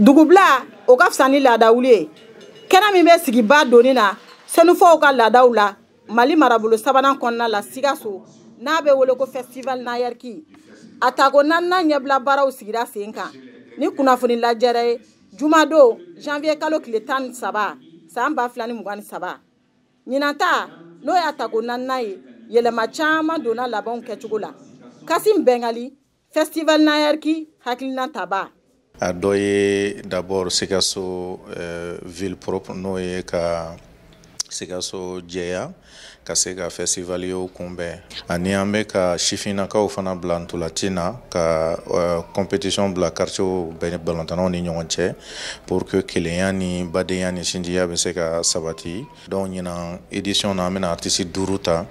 Dugubla o ka fisa ni laadaw ye. Kɛnɛ min bɛ sigi ba doni na Senufɔw ka laadaw la Mali marabolo sabanan kɔnɔna la Sikaso n'a bɛ wele ko festival Nayɛriki a tako 4nan ɲɛbila baaraw sigira sen kan ni kunnafoni lajɛrɛ ye jumadon janvier kalo tile 13 san 2023 ɲinanta n'o y'a tako 4nan ye yɛlɛma caman donna labanw kɛcogo la Kasim Bengali festival Nayɛriki hakilina taba a dɔ ye d'abord Sikaso ville propre n'o ye ka Sikaso jɛya ka se ka festival yew kunbɛn ani an bɛ ka sifinnakaw fana bila ntolanci na ka compétition bila quartierw balontannaw ni ɲɔgɔn cɛ pour que kelenya ni badenya ni sinjiya bɛ se ka sabati donc ɲinan édition na an bɛna artiste 5 ta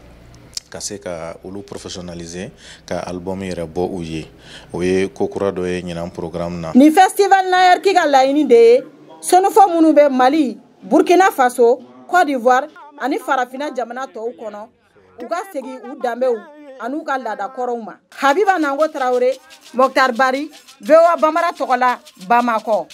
ka se ka olu professionnaliser ka album yɛrɛ bɔ u ye o ye ko kura dɔ ye ɲinan programme na ni festival Nayɛriki ka laɲini de ye Senufɔ minnu bɛ Mali Burkina Faso Côte d'Ivoire ani farafina jamana tɔw kɔnɔ u ka segin u danbew an'u ka laada kɔrɔw ma Habiba Nango Traoré Mokhtar Bari VOA Bambara tɔgɔla Bamakɔ